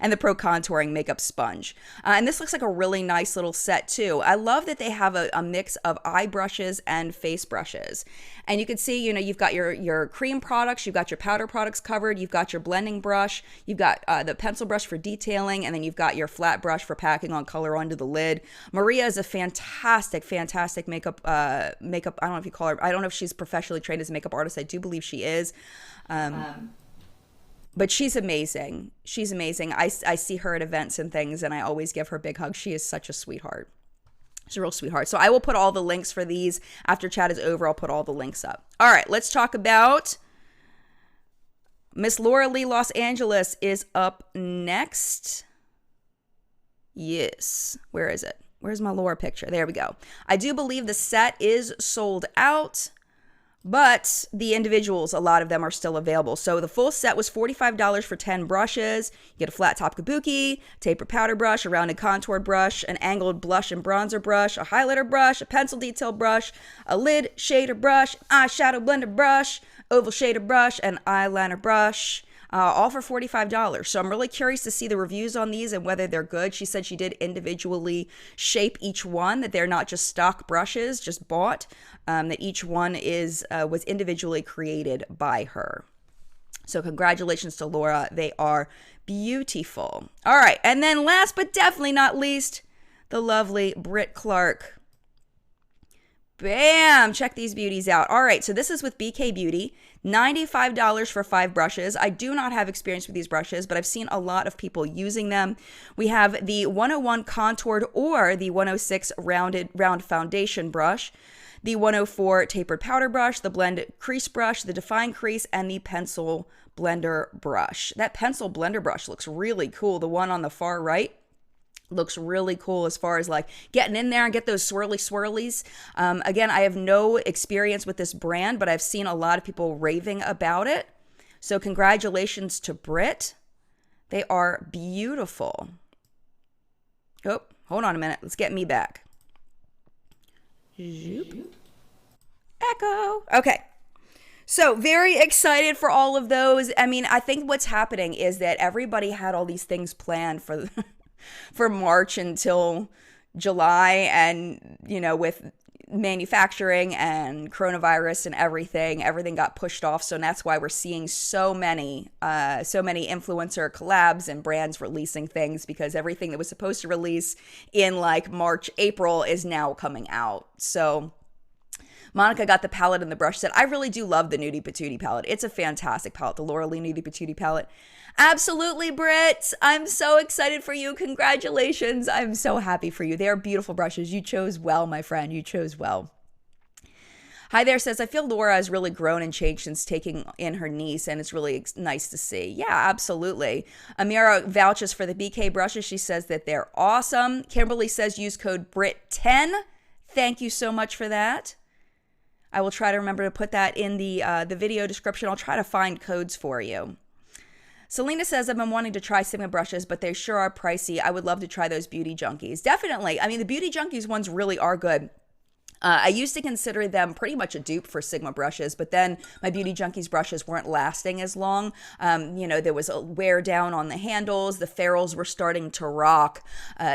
and the Pro Contouring Makeup Sponge. And this looks like a really nice little set too. I love that they have a mix of eye brushes and face brushes. And you can see, you've got your cream products, you've got your powder products covered, you've got your blending brush, you've got the pencil brush for detailing, and then you've got your flat brush for packing on color onto the lid. Maria is a fantastic makeup, I don't know if you call her, I don't know if she's professionally trained as a makeup artist. I do believe she is. But she's amazing. She's amazing. I see her at events and things, and I always give her big hugs. She is such a sweetheart. She's a real sweetheart. So I will put all the links for these. After chat is over, I'll put all the links up. All right, let's talk about Miss Laura Lee Los Angeles is up next. Yes. Where is it? Where's my Laura picture? There we go. I do believe the set is sold out, but the individuals, a lot of them are still available. So the full set was $45 for 10 brushes. You get a flat top kabuki, tapered powder brush, a rounded contoured brush, an angled blush and bronzer brush, a highlighter brush, a pencil detail brush, a lid shader brush, eyeshadow blender brush, oval shader brush, and eyeliner brush. All for $45. So I'm really curious to see the reviews on these and whether they're good. She said she did individually shape each one, that they're not just stock brushes, just bought, that each one was individually created by her. So congratulations to Laura. They are beautiful. All right. And then last but definitely not least, the lovely Brit Clarke. Bam! Check these beauties out. All right, so this is with BK Beauty. $95 for 5 brushes. I do not have experience with these brushes, but I've seen a lot of people using them. We have the 101 contoured or the 106 round foundation brush, the 104 tapered powder brush, the blend crease brush, the define crease, and the pencil blender brush. That pencil blender brush looks really cool. The one on the far right looks really cool as far as like getting in there and get those swirlies. Again, I have no experience with this brand, but I've seen a lot of people raving about it. So congratulations to Brit. They are beautiful. Oh, hold on a minute. Let's get me back. Zoop. Echo. Okay. So very excited for all of those. I mean, I think what's happening is that everybody had all these things planned for for March until July, and with manufacturing and coronavirus and everything got pushed off. So that's why we're seeing so many influencer collabs and brands releasing things, because everything that was supposed to release in like March, April is now coming out. So, Monica got the palette and the brush set. I really do love the Nudie Patootie palette. It's a fantastic palette, the Laura Lee Nudie Patootie palette. Absolutely, Brit. I'm so excited for you. Congratulations. I'm so happy for you. They are beautiful brushes. You chose well, my friend. You chose well. Hi there says, I feel Laura has really grown and changed since taking in her niece, and it's really nice to see. Yeah, absolutely. Amira vouches for the BK brushes. She says that they're awesome. Kimberly says use code BRIT10. Thank you so much for that. I will try to remember to put that in the video description. I'll try to find codes for you. Selena says, I've been wanting to try Sigma brushes, but they sure are pricey. I would love to try those Beauty Junkies. Definitely. I mean, the Beauty Junkies ones really are good. I used to consider them pretty much a dupe for Sigma brushes, but then my Beauty Junkies brushes weren't lasting as long. There was a wear down on the handles. The ferrules were starting to rock,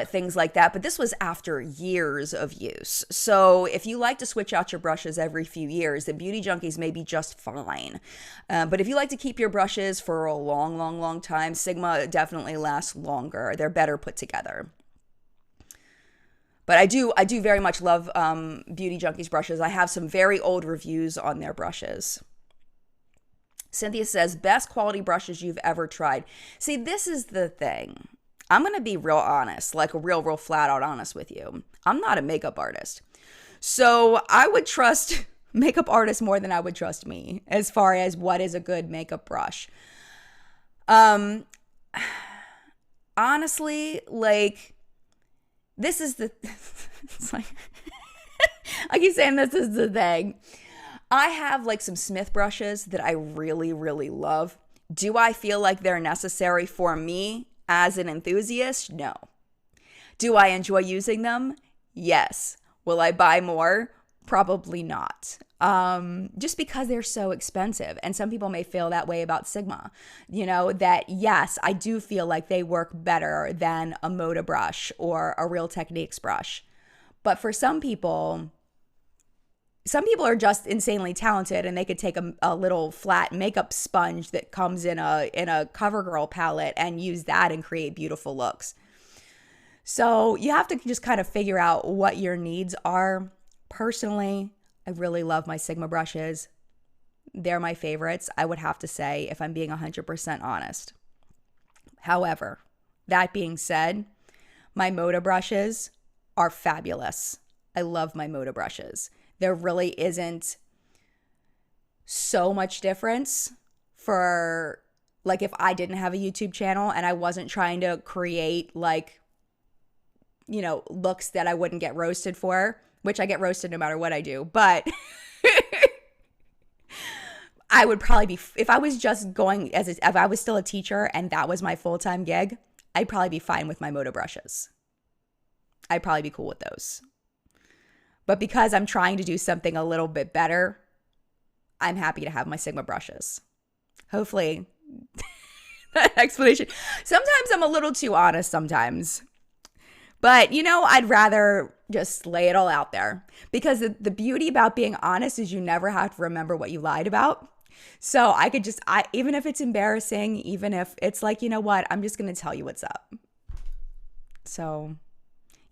things like that. But this was after years of use. So if you like to switch out your brushes every few years, the Beauty Junkies may be just fine. But if you like to keep your brushes for a long, long, long time, Sigma definitely lasts longer. They're better put together. But I do very much love Beauty Junkies brushes. I have some very old reviews on their brushes. Cynthia says, best quality brushes you've ever tried. See, this is the thing. I'm going to be real honest, like real flat out honest with you. I'm not a makeup artist. So I would trust makeup artists more than I would trust me as far as what is a good makeup brush. Honestly, like... This is the, it's like, I keep saying this is the thing. I have like some Smith brushes that I really, really love. Do I feel like they're necessary for me as an enthusiast? No. Do I enjoy using them? Yes. Will I buy more? Probably not. Just because they're so expensive. And some people may feel that way about Sigma. That yes, I do feel like they work better than a Moda brush or a Real Techniques brush. But for some people are just insanely talented and they could take a little flat makeup sponge that comes in a CoverGirl palette and use that and create beautiful looks. So you have to just kind of figure out what your needs are. Personally, I really love my Sigma brushes. They're my favorites, I would have to say, if I'm being 100% honest. However, that being said, my Moda brushes are fabulous. I love my Moda brushes. There really isn't so much difference for, like, if I didn't have a YouTube channel and I wasn't trying to create, like, looks that I wouldn't get roasted for, which I get roasted no matter what I do. But I would probably be, if I was just going if I was still a teacher and that was my full-time gig, I'd probably be fine with my Moda brushes. I'd probably be cool with those. But because I'm trying to do something a little bit better, I'm happy to have my Sigma brushes. Hopefully, that explanation. Sometimes I'm a little too honest sometimes. But, I'd rather just lay it all out there. Because the beauty about being honest is you never have to remember what you lied about. So I could just, even if it's embarrassing, even if it's like, you know what, I'm just going to tell you what's up. So,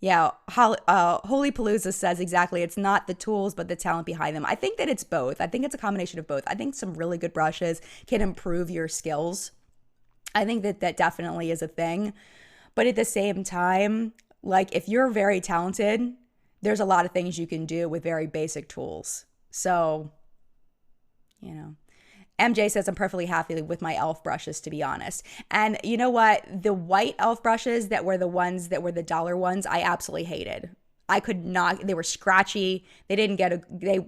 yeah, Holy Palooza says exactly, it's not the tools, but the talent behind them. I think that it's both. I think it's a combination of both. I think some really good brushes can improve your skills. I think that definitely is a thing. But at the same time, like, if you're very talented, there's a lot of things you can do with very basic tools. So, MJ says, I'm perfectly happy with my e.l.f. brushes, to be honest. And you know what? The white e.l.f. brushes that were the ones that were the dollar ones, I absolutely hated. I could not, they were scratchy. They didn't get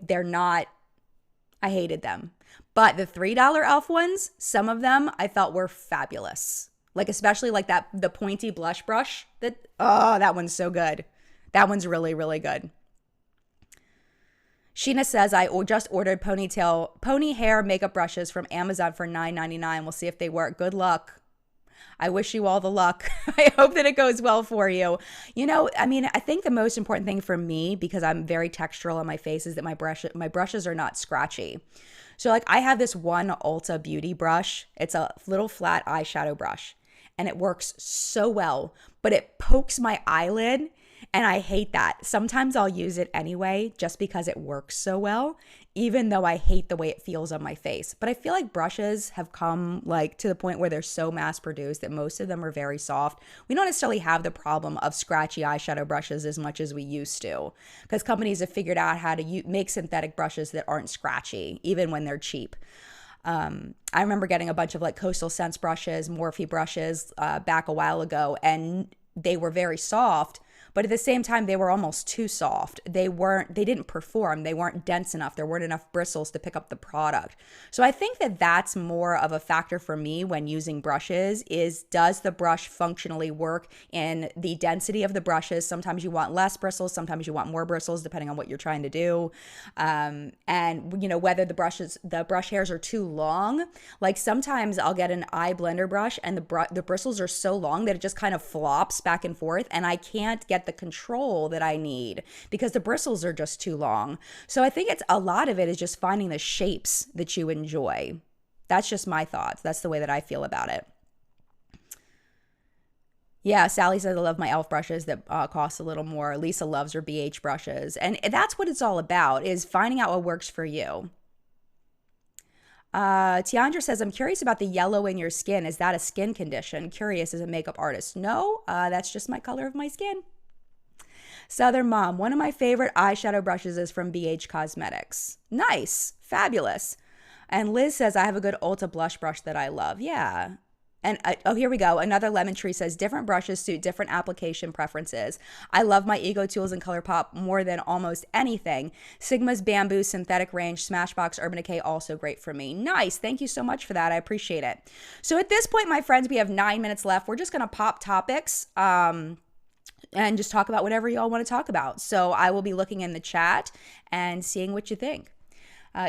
they're not, I hated them. But the $3 e.l.f. ones, some of them I thought were fabulous. Like, especially like the pointy blush brush that one's so good. That one's really, really good. Sheena says, I just ordered pony hair makeup brushes from Amazon for $9.99. We'll see if they work. Good luck. I wish you all the luck. I hope that it goes well for you. I think the most important thing for me, because I'm very textural on my face, is that my brushes are not scratchy. So like, I have this one Ulta Beauty brush. It's a little flat eyeshadow brush. And it works so well, but it pokes my eyelid And I hate that. Sometimes I'll use it anyway just because it works so well, even though I hate the way it feels on my face. But I feel like brushes have come like to the point where they're so mass produced that most of them are very soft. We don't necessarily have the problem of scratchy eyeshadow brushes as much as we used to, because companies have figured out how to make synthetic brushes that aren't scratchy, even when they're cheap. I remember getting a bunch of like Coastal Scents brushes, Morphe brushes back a while ago, and they were very soft. But at the same time, they were almost too soft. They didn't perform. They weren't dense enough. There weren't enough bristles to pick up the product. So I think that that's more of a factor for me when using brushes is, does the brush functionally work in the density of the brushes? Sometimes you want less bristles. Sometimes you want more bristles, depending on what you're trying to do. And, you know, whether the brush hairs are too long. Like sometimes I'll get an eye blender brush and the bristles are so long that it just kind of flops back and forth, and I can't get the control that I need because the bristles are just too long. So I think it's a lot of it is just finding the shapes that you enjoy. That's just my thoughts. That's the way that I feel about it. Yeah, Sally says I love my e.l.f. brushes that cost a little more. Lisa loves her BH brushes. And that's what it's all about, is finding out what works for you. Tiandra says, I'm curious about the yellow in your skin. Is that a skin condition? Curious as a makeup artist. No, that's just my color of my skin. Southern Mom, one of my favorite eyeshadow brushes is from BH Cosmetics. Nice. Fabulous. And Liz says, I have a good Ulta blush brush that I love. Yeah. And oh, here we go. Another Lemon Tree says, different brushes suit different application preferences. I love my Ego Tools and ColourPop more than almost anything. Sigma's Bamboo Synthetic Range, Smashbox, Urban Decay, also great for me. Nice. Thank you so much for that. I appreciate it. So at this point, my friends, we have 9 minutes left. We're just going to pop topics. And just talk about whatever y'all want to talk about. So I will be looking in the chat and seeing what you think.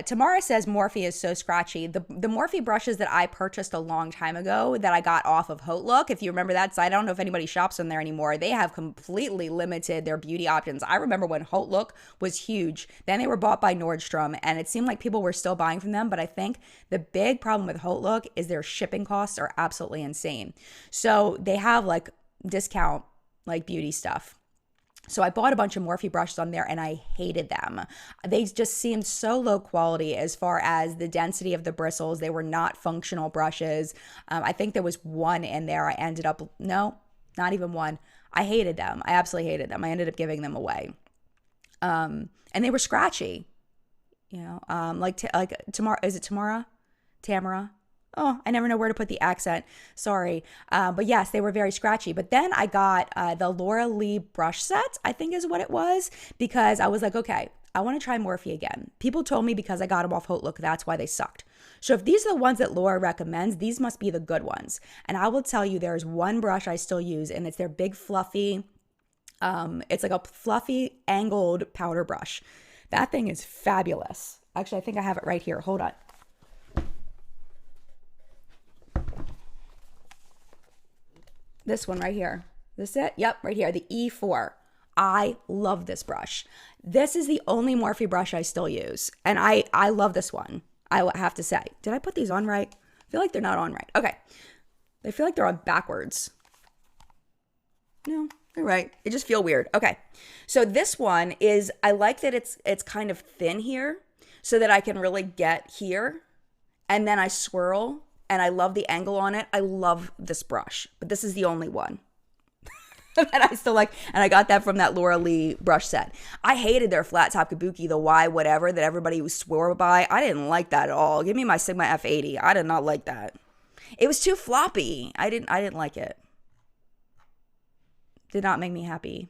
Tamara says Morphe is so scratchy. The Morphe brushes that I purchased a long time ago that I got off of Hotlook, if you remember that site, I don't know if anybody shops on there anymore. They have completely limited their beauty options. I remember when Hotlook was huge. Then they were bought by Nordstrom, and it seemed like people were still buying from them. But I think the big problem with Hotlook is their shipping costs are absolutely insane. So they have like discount like beauty stuff. So I bought a bunch of Morphe brushes on there and I hated them. They just seemed so low quality as far as the density of the bristles. They were not functional brushes. I think there was one in there. I ended up, no, not even one. I hated them. I absolutely hated them. I ended up giving them away. And they were scratchy. You know, like Tamara, is it Tamara? Tamara? Oh, I never know where to put the accent. Sorry. But yes, they were very scratchy. But then I got the Laura Lee brush set, I think is what it was, because I was like, okay, I want to try Morphe again. People told me because I got them off Hotlook, that's why they sucked. So if these are the ones that Laura recommends, these must be the good ones. And I will tell you, there's one brush I still use, and it's their big fluffy, it's like a fluffy angled powder brush. That thing is fabulous. Actually, I think I have it right here. Hold on. This one right here. This it? Yep, right here. The E4. I love this brush. This is the only Morphe brush I still use. And I love this one. I have to say. Did I put these on right? I feel like they're not on right. Okay. I feel like they're on backwards. No, they're right. They just feel weird. Okay. So this one is, I like that it's kind of thin here so that I can really get here. And then I swirl. And I love the angle on it. I love this brush, but this is the only one that I still like. And I got that from that Laura Lee brush set. I hated their flat top kabuki, the Y whatever that everybody swore by. I didn't like that at all. Give me my Sigma F80. I did not like that. It was too floppy. I didn't like it. Did not make me happy.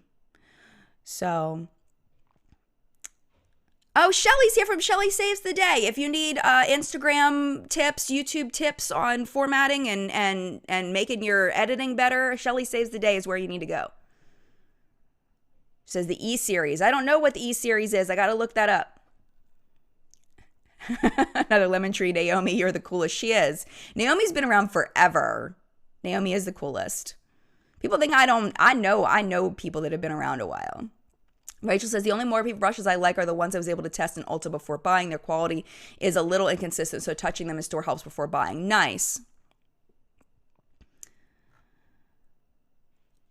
So... Oh, Shelly's here from Shelly Saves the Day. If you need Instagram tips, YouTube tips on formatting and making your editing better, Shelly Saves the Day is where you need to go. Says the E-Series. I don't know what the E-Series is. I got to look that up. Another Lemon Tree. Naomi, you're the coolest. She is. Naomi's been around forever. Naomi is the coolest. People think I don't. I know people that have been around a while. Rachel says, the only Morphe brushes I like are the ones I was able to test in Ulta before buying. Their quality is a little inconsistent, so touching them in store helps before buying. Nice.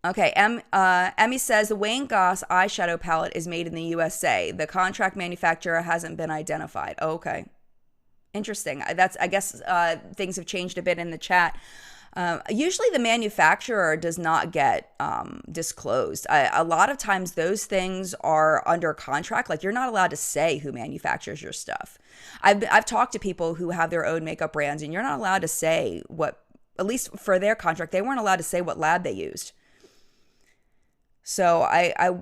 Okay, Emmy says the Wayne Goss eyeshadow palette is made in the USA. The contract manufacturer hasn't been identified. Oh, okay. Interesting. I guess things have changed a bit in the chat. Usually the manufacturer does not get disclosed. A lot of times those things are under contract. Like, you're not allowed to say who manufactures your stuff. I've talked to people who have their own makeup brands, and you're not allowed to say what, at least for their contract, they weren't allowed to say what lab they used. So I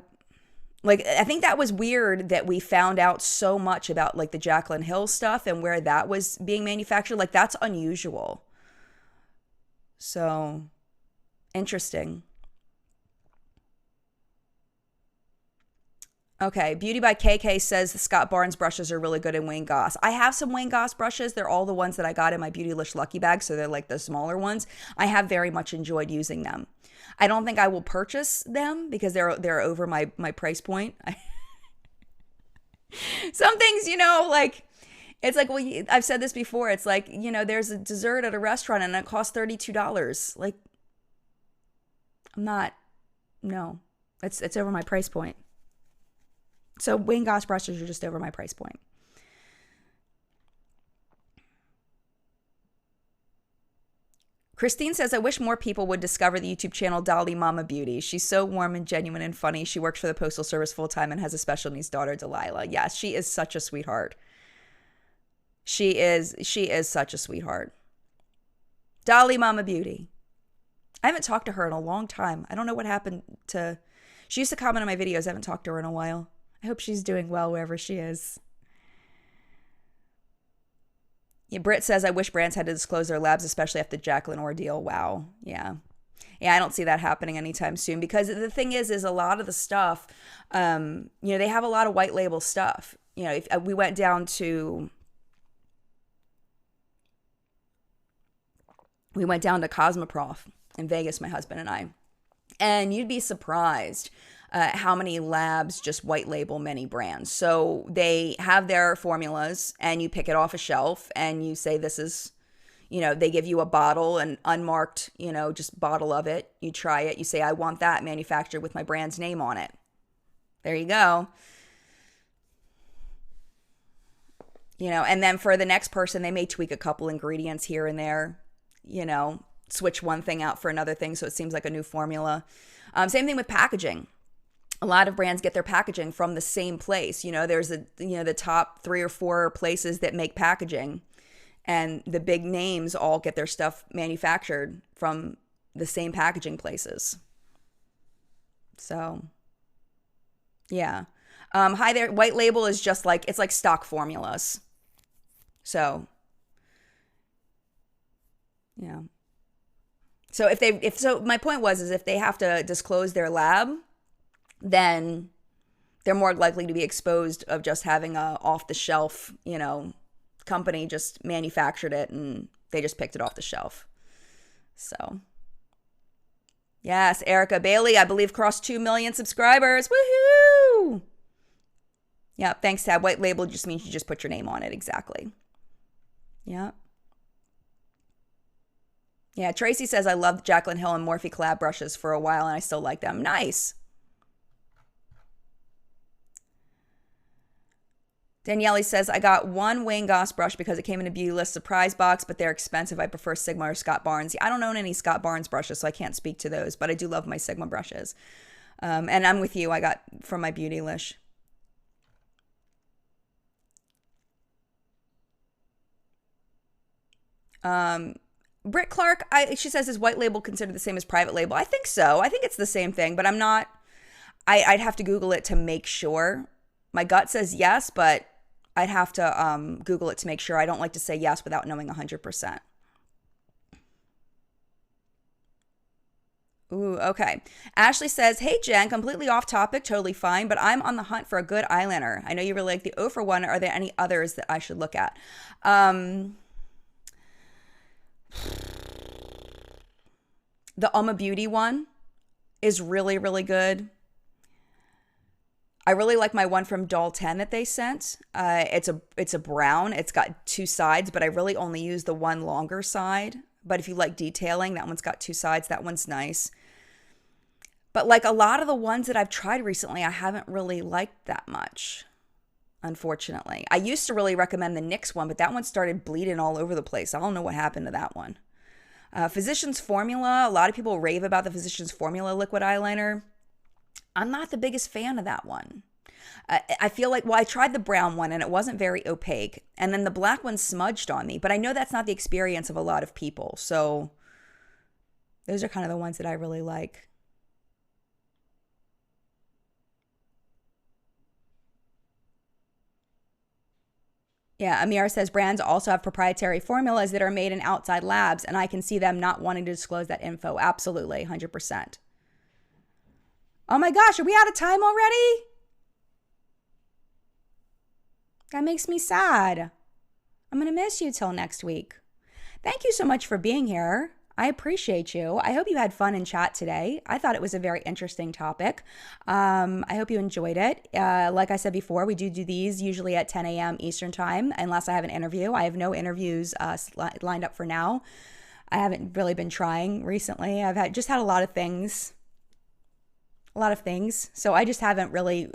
think that was weird that we found out so much about like the Jaclyn Hill stuff and where that was being manufactured. Like, that's unusual. So interesting. Okay, Beauty by KK says the Scott Barnes brushes are really good in Wayne Goss. I have some Wayne Goss brushes. They're all the ones that I got in my Beautylish Lucky Bag, so they're like the smaller ones. I have very much enjoyed using them. I don't think I will purchase them because they're over my price point. Some things, like, it's like, well, I've said this before. It's like, there's a dessert at a restaurant and it costs $32. Like, no, it's over my price point. So Wayne Goss brushes are just over my price point. Christine says, I wish more people would discover the YouTube channel Dolly Mama Beauty. She's so warm and genuine and funny. She works for the Postal Service full-time and has a special needs daughter, Delilah. Yes, she is such a sweetheart. She is such a sweetheart. Dolly Mama Beauty. I haven't talked to her in a long time. I don't know what happened to... She used to comment on my videos. I haven't talked to her in a while. I hope she's doing well wherever she is. Yeah, Brit says, I wish brands had to disclose their labs, especially after the Jaclyn ordeal. Wow. Yeah. Yeah, I don't see that happening anytime soon because the thing is a lot of the stuff, they have a lot of white label stuff. If we went down to Cosmoprof in Vegas, my husband and I, and you'd be surprised how many labs just white label many brands. So they have their formulas and you pick it off a shelf and you say, this is, they give you a bottle, an unmarked, just bottle of it. You try it. You say, I want that manufactured with my brand's name on it. There you go. And then for the next person, they may tweak a couple ingredients here and there, switch one thing out for another thing. So it seems like a new formula. Same thing with packaging. A lot of brands get their packaging from the same place. There's the top 3 or 4 places that make packaging, and the big names all get their stuff manufactured from the same packaging places. So, yeah. Hi there. White label is just like, it's like stock formulas. So, yeah. So so my point is if they have to disclose their lab, then they're more likely to be exposed of just having a off-the-shelf, company just manufactured it and they just picked it off the shelf. So, yes, Erica Bailey, I believe, crossed 2 million subscribers. Woohoo! Yeah, thanks, Tab. White label just means you just put your name on it. Exactly. Yeah. Yeah, Tracy says, I loved Jaclyn Hill and Morphe collab brushes for a while and I still like them. Nice. Danielle says, I got one Wayne Goss brush because it came in a Beautylist surprise box, but they're expensive. I prefer Sigma or Scott Barnes. I don't own any Scott Barnes brushes, so I can't speak to those, but I do love my Sigma brushes. And I'm with you. I got from my Beautylish. Brit Clarke, she says, is white label considered the same as private label? I think so. I think it's the same thing, but I'm not. I'd have to Google it to make sure. My gut says yes, but I'd have to Google it to make sure. I don't like to say yes without knowing 100%. Ooh, okay. Ashley says, hey, Jen, completely off topic, totally fine, but I'm on the hunt for a good eyeliner. I know you really like the Ofra one. Are there any others that I should look at? The Beauty one is really, really good. I really like my one from Doll 10 that they sent. It's a brown. It's got 2 sides, but I really only use the one longer side. But if you like detailing, that one's got 2 sides. That one's nice. But like a lot of the ones that I've tried recently, I haven't really liked that much, unfortunately. I used to really recommend the NYX one, but that one started bleeding all over the place. I don't know what happened to that one. Physicians Formula, a lot of people rave about the Physicians Formula liquid eyeliner. I'm not the biggest fan of that one. I feel like, well, I tried the brown one and it wasn't very opaque. And then the black one smudged on me. But I know that's not the experience of a lot of people. So those are kind of the ones that I really like. Yeah, Amir says brands also have proprietary formulas that are made in outside labs, and I can see them not wanting to disclose that info. Absolutely, 100%. Oh my gosh, are we out of time already? That makes me sad. I'm going to miss you till next week. Thank you so much for being here. I appreciate you. I hope you had fun in chat today. I thought it was a very interesting topic. I hope you enjoyed it. Like I said before, we do these usually at 10 a.m. Eastern time, unless I have an interview. I have no interviews lined up for now. I haven't really been trying recently. I've just had a lot of things. So I just haven't really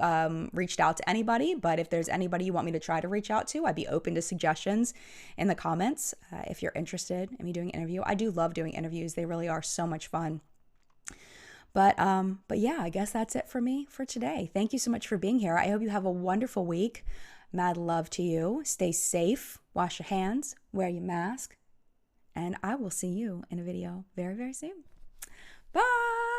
reached out to anybody. But if there's anybody you want me to try to reach out to, I'd be open to suggestions in the comments if you're interested in me doing an interview. I do love doing interviews. They really are so much fun. But yeah, I guess that's it for me for today. Thank you so much for being here. I hope you have a wonderful week. Mad love to you. Stay safe. Wash your hands. Wear your mask. And I will see you in a video very, very soon. Bye.